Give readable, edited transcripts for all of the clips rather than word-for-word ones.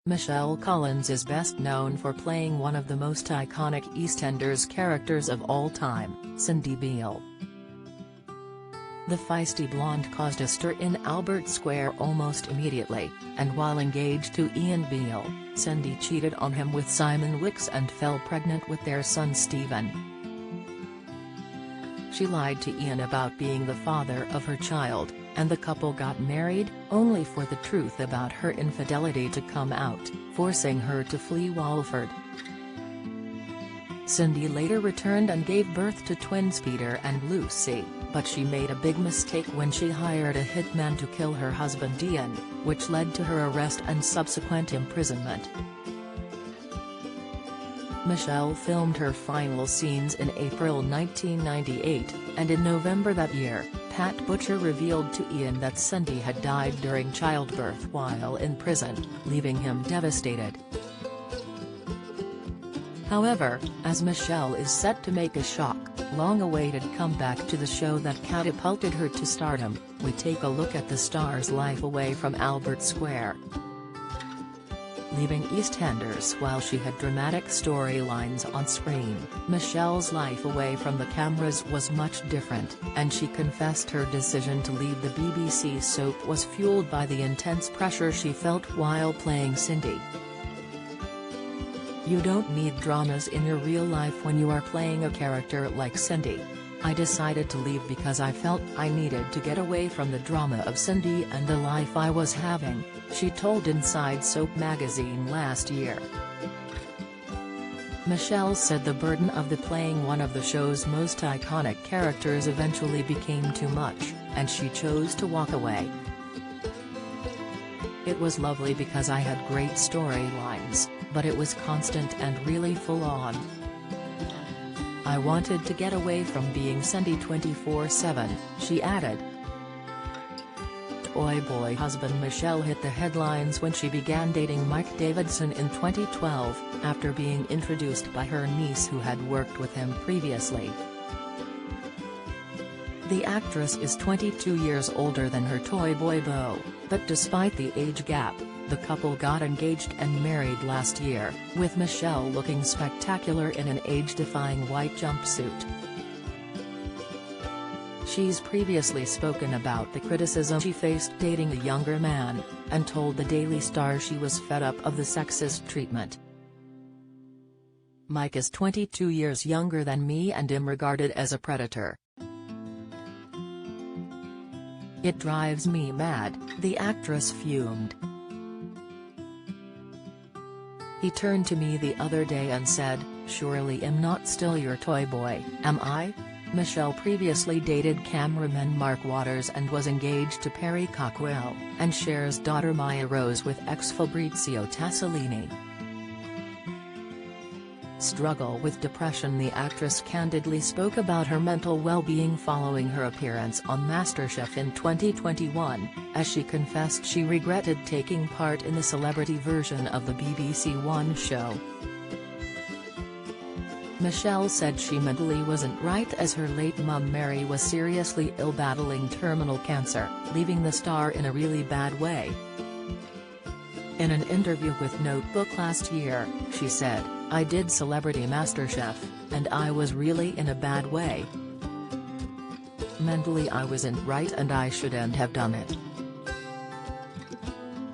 Michelle Collins is best known for playing one of the most iconic EastEnders characters of all time, Cindy Beale. The feisty blonde caused a stir in Albert Square almost immediately, and while engaged to Ian Beale, Cindy cheated on him with Simon Wicks and fell pregnant with their son Stephen. She lied to Ian about being the father of her child, and the couple got married, only for the truth about her infidelity to come out, forcing her to flee Walford. Cindy later returned and gave birth to twins Peter and Lucy, but she made a big mistake when she hired a hitman to kill her husband Ian, which led to her arrest and subsequent imprisonment. Michelle filmed her final scenes in April 1998, and in November that year, Pat Butcher revealed to Ian that Cindy had died during childbirth while in prison, leaving him devastated. However, as Michelle is set to make a shock, long-awaited comeback to the show that catapulted her to stardom, we take a look at the star's life away from Albert Square. Leaving EastEnders while she had dramatic storylines on screen, Michelle's life away from the cameras was much different, and she confessed her decision to leave the BBC soap was fueled by the intense pressure she felt while playing Cindy. "You don't need dramas in your real life when you are playing a character like Cindy. I decided to leave because I felt I needed to get away from the drama of Cindy and the life I was having," she told Inside Soap magazine last year. Michelle said the burden of playing one of the show's most iconic characters eventually became too much, and she chose to walk away. "It was lovely because I had great storylines, but it was constant and really full-on. I wanted to get away from being Cindy 24/7, she added. Toyboy husband Michelle hit the headlines when she began dating Mike Davidson in 2012, after being introduced by her niece who had worked with him previously. The actress is 22 years older than her Toyboy beau, but despite the age gap, the couple got engaged and married last year, with Michelle looking spectacular in an age-defying white jumpsuit. She's previously spoken about the criticism she faced dating a younger man, and told the Daily Star she was fed up of the sexist treatment. "Mike is 22 years younger than me and am regarded as a predator. It drives me mad," the actress fumed. "He turned to me the other day and said, 'Surely I'm not still your toy boy, am I?'" Michelle previously dated cameraman Mark Waters and was engaged to Perry Cockrell, and shares daughter Maya Rose with ex-Fabrizio Tassolini. Struggle with depression. The actress candidly spoke about her mental well-being following her appearance on MasterChef in 2021, as she confessed she regretted taking part in the celebrity version of the BBC One show. Michelle said she mentally wasn't right as her late mum Mary was seriously ill, battling terminal cancer, leaving the star in a really bad way. In an interview with Notebook last year, she said, "I did Celebrity MasterChef, and I was really in a bad way. Mentally I wasn't right and I shouldn't have done it.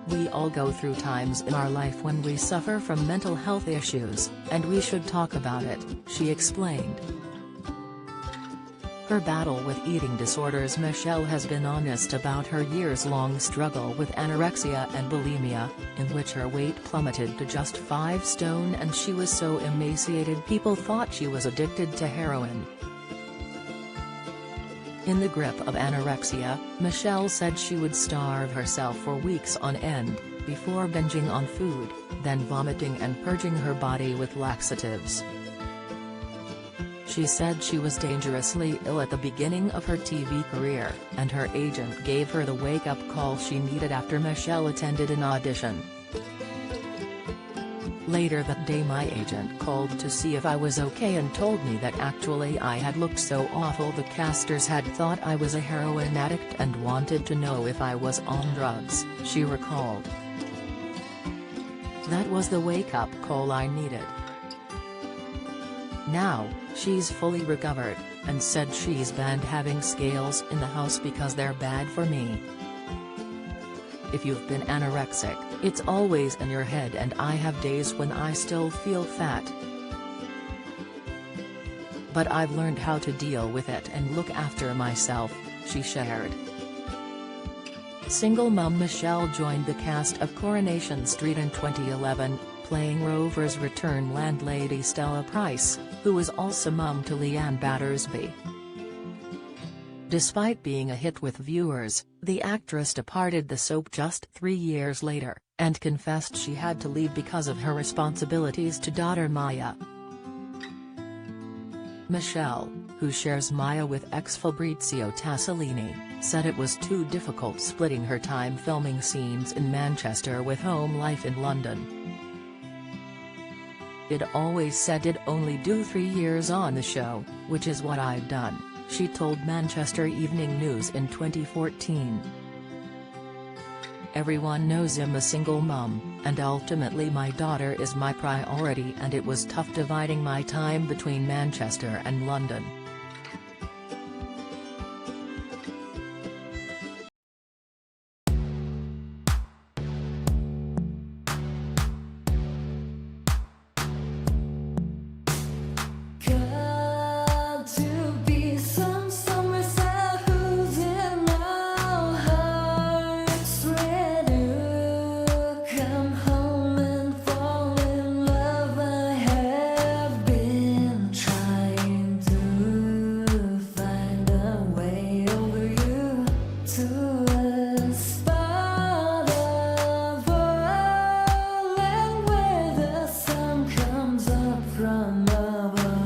We all go through times in our life when we suffer from mental health issues, and we should talk about it," she explained. Her battle with eating disorders. Michelle has been honest about her years-long struggle with anorexia and bulimia, in which her weight plummeted to just 5 stone and she was so emaciated people thought she was addicted to heroin. In the grip of anorexia, Michelle said she would starve herself for weeks on end, before binging on food, then vomiting and purging her body with laxatives. She said she was dangerously ill at the beginning of her TV career, and her agent gave her the wake-up call she needed after Michelle attended an audition. Later that day my agent called to see if I was okay and told me that actually I had looked so awful the casters had thought I was a heroin addict and wanted to know if I was on drugs, she recalled. That was the wake-up call I needed. Now, she's fully recovered, and said she's banned having scales in the house because they're bad for me. If you've been anorexic, it's always in your head, and I have days when I still feel fat. But I've learned how to deal with it and look after myself, she shared. Single mom Michelle joined the cast of Coronation Street in 2011, playing Rover's return landlady Stella Price, who was also mum to Leanne Battersby. Despite being a hit with viewers, the actress departed the soap just 3 years later, and confessed she had to leave because of her responsibilities to daughter Maya. Michelle, who shares Maya with ex-Fabrizio Tassolini, said it was too difficult splitting her time filming scenes in Manchester with home life in London. "I'd always said I'd only do 3 years on the show, which is what I've done," she told Manchester Evening News in 2014. "Everyone knows I'm a single mum, and ultimately my daughter is my priority, and it was tough dividing my time between Manchester and London." From above.